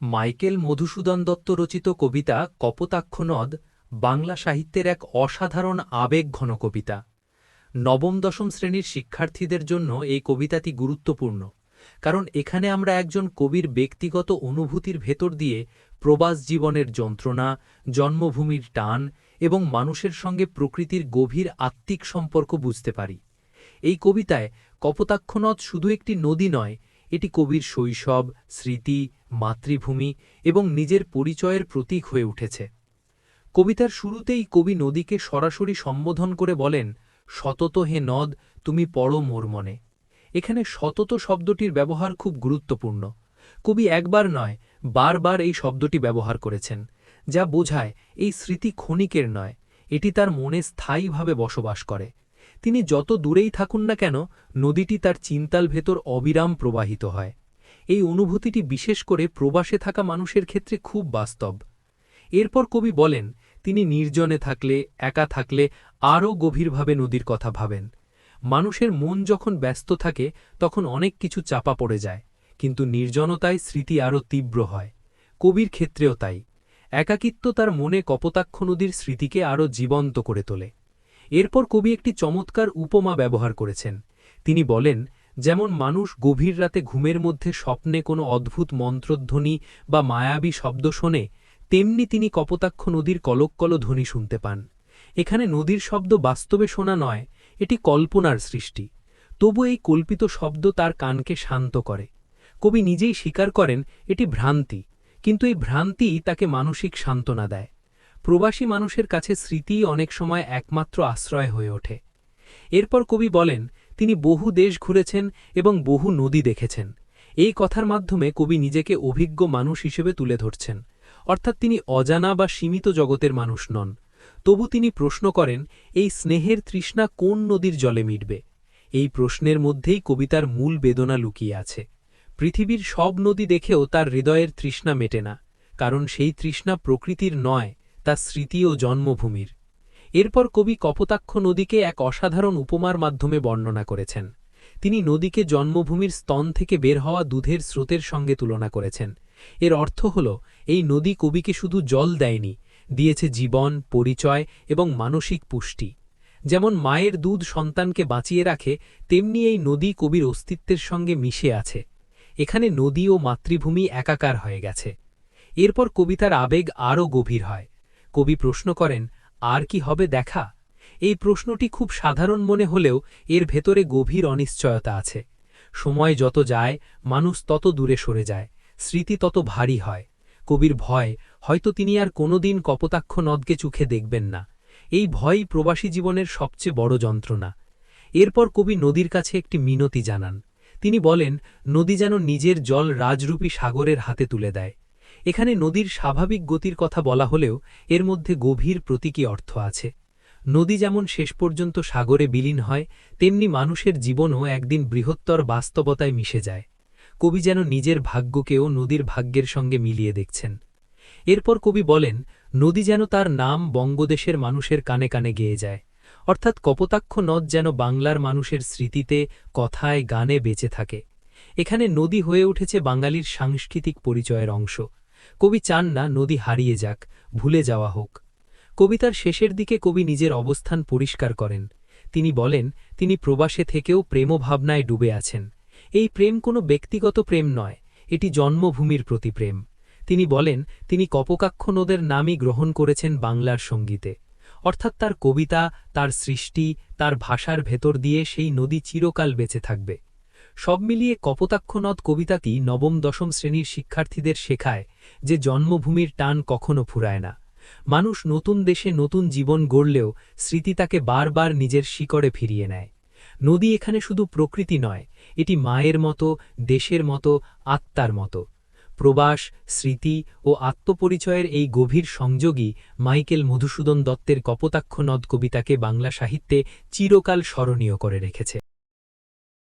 Michael Madhusudan Dutta রচিত কবিতা কপোতাক্ষ নদ বাংলা সাহিত্যের এক অসাধারণ আবেগঘন কবিতা। নবম-দশম শ্রেণীর শিক্ষার্থীদের জন্য এই কবিতাটি গুরুত্বপূর্ণ, কারণ এখানে আমরা একজন কবির ব্যক্তিগত অনুভূতির ভেতর দিয়ে প্রবাস জীবনের যন্ত্রণা, জন্মভূমির টান এবং মানুষের সঙ্গে প্রকৃতির গভীর আত্মিক সম্পর্ক বুঝতে পারি। এই কবিতায় কপোতাক্ষ নদ শুধু একটি নদী নয়, এটি কবির শৈশব, স্মৃতি, মাতৃভূমি এবং নিজের পরিচয়ের প্রতীক হয়ে উঠেছে। কবিতার শুরুতেই কবি নদীকে সরাসরি সম্বোধন করে বলেন, সতত হে নদ, তুমি পড়ো মোর মনে। এখানে সতত শব্দটির ব্যবহার খুব গুরুত্বপূর্ণ। কবি একবার নয়, বারবার এই শব্দটি ব্যবহার করেছেন, যা বোঝায় এই স্মৃতি ক্ষণিকের নয়, এটি তার মনে স্থায়ীভাবে বসবাস করে। তিনি যত দূরেই থাকুন না কেন, নদীটি তার চিন্তার ভেতর অবিরাম প্রবাহিত হয়। এই অনুভূতিটি বিশেষ করে প্রবাসে থাকা মানুষের ক্ষেত্রে খুব বাস্তব। এরপর কবি বলেন, তিনি নির্জনে থাকলে, একা থাকলে আরও গভীরভাবে নদীর কথা ভাবেন। মানুষের মন যখন ব্যস্ত থাকে তখন অনেক কিছু চাপা পড়ে যায়, কিন্তু নির্জনতায় স্মৃতি আরও তীব্র হয়। কবির ক্ষেত্রেও তাই। একাকিত্ব তার মনে কপোতাক্ষ নদীর স্মৃতিকে আরও জীবন্ত করে তোলে। এরপর কবি একটি চমৎকার উপমা ব্যবহার করেছেন। তিনি বলেন, যেমন মানুষ গভীর রাতে ঘুমের মধ্যে স্বপ্নে কোনো অদ্ভুত মন্ত্রধ্বনি বা মায়াবী শব্দ শোনে, তেমনি তিনি কপোতাক্ষ নদীর কলকল ধ্বনি শুনতে পান। এখানে নদীর শব্দ বাস্তবে শোনা নয়, এটি কল্পনার সৃষ্টি। তবু এই কল্পিত শব্দ তার কানকে শান্ত করে। কবি নিজেই স্বীকার করেন এটি ভ্রান্তি, কিন্তু এই ভ্রান্তি তাকে মানসিক সান্ত্বনা দেয়। প্রবাসী মানুষের কাছে স্মৃতি অনেক সময় একমাত্র আশ্রয় হয়ে ওঠে। এরপর কবি বলেন, তিনি বহু দেশ ঘুরেছেন এবং বহু নদী দেখেছেন। এই কথার মাধ্যমে কবি নিজেকে অভিজ্ঞ মানুষ হিসেবে তুলে ধরছেন, অর্থাৎ তিনি অজানা বা সীমিত জগতের মানুষ নন। তবু তিনি প্রশ্ন করেন, এই স্নেহের তৃষ্ণা কোন নদীর জলে মিটবে? এই প্রশ্নের মধ্যেই কবিতার মূল বেদনা লুকিয়ে আছে। পৃথিবীর সব নদী দেখেও তার হৃদয়ের তৃষ্ণা মেটে না, কারণ সেই তৃষ্ণা প্রকৃতির নয়, তা স্মৃতি ও জন্মভূমির। এরপর কবি কপোতাক্ষ নদীকে এক অসাধারণ উপমার মাধ্যমে বর্ণনা করেছেন। তিনি নদীকে জন্মভূমির স্তন থেকে বের হওয়া দুধের স্রোতের সঙ্গে তুলনা করেছেন। এর অর্থ হল, এই নদী কবিকে শুধু জল দেয়নি, দিয়েছে জীবন, পরিচয় এবং মানসিক পুষ্টি। যেমন মায়ের দুধ সন্তানকে বাঁচিয়ে রাখে, তেমনি এই নদী কবির অস্তিত্বের সঙ্গে মিশে আছে। এখানে নদী ও মাতৃভূমি একাকার হয়ে গেছে। এরপর কবিতার আবেগ আরও গভীর হয়। কবি প্রশ্ন করেন, আর কি হবে দেখা? এই প্রশ্নটি খুব সাধারণ মনে হলেও এর ভেতরে গভীর অনিশ্চয়তা আছে। সময় যত যায়, মানুষ তত দূরে সরে যায়, স্মৃতি তত ভারী হয়। কবির ভয়, হয়তো তিনি আর কোনোদিন কপোতাক্ষ নদকে চোখে দেখবেন না। এই ভয়ই প্রবাসী জীবনের সবচেয়ে বড় যন্ত্রণা। এরপর কবি নদীর কাছে একটি মিনতি জানান। তিনি বলেন, নদী যেন নিজের জল রাজরূপী সাগরের হাতে তুলে দেয়। এখানে নদীর স্বাভাবিক গতির কথা বলা হলেও এর মধ্যে গভীর প্রতীকী অর্থ আছে। নদী যেমন শেষ পর্যন্ত সাগরে বিলীন হয়, তেমনি মানুষের জীবনও একদিন বৃহত্তর বাস্তবতায় মিশে যায়। কবি যেন নিজের ভাগ্যকেও নদীর ভাগ্যের সঙ্গে মিলিয়ে দেখছেন। এরপর কবি বলেন, নদী যেন তার নাম বঙ্গদেশের মানুষের কানে কানে গেয়ে যায়, অর্থাৎ কপোতাক্ষ নদ যেন বাংলার মানুষের স্মৃতিতে, কথায়, গানে বেঁচে থাকে। এখানে নদী হয়ে উঠেছে বাঙালির সাংস্কৃতিক পরিচয়ের অংশ। কবি চান না নদী হারিয়ে যাক, ভুলে যাওয়া হোক। কবিতার শেষের দিকে কবি নিজের অবস্থান পরিষ্কার করেন। তিনি বলেন, তিনি প্রবাসে থেকেও প্রেমভাবনায় ডুবে আছেন। এই প্রেম কোনো ব্যক্তিগত প্রেম নয়, এটি জন্মভূমির প্রতি প্রেম। তিনি বলেন, তিনি কপোতাক্ষ নদের নামই গ্রহণ করেছেন বাংলার সঙ্গীতে, অর্থাৎ তার কবিতা, তার সৃষ্টি, তার ভাষার ভেতর দিয়ে সেই নদী চিরকাল বেঁচে থাকবে। সব মিলিয়ে কপোতাক্ষ নদ কবিতাটি নবম-দশম শ্রেণীর শিক্ষার্থীদের শেখায় যে জন্মভূমির টান কখনো ফুরায় না। মানুষ নতুন দেশে নতুন জীবন গড়লেও স্মৃতি তাকে বারবার নিজের শিকড়ে ফিরিয়ে নেয়। নদী এখানে শুধু প্রকৃতি নয়, এটি মায়ের মতো, দেশের মতো, আত্মার মতো। প্রবাস, স্মৃতি ও আত্মপরিচয়ের এই গভীর সংযোগই মাইকেল মধুসূদন দত্তের কপোতাক্ষ নদ কবিতাকে বাংলা সাহিত্যে চিরকাল স্মরণীয় করে রেখেছে।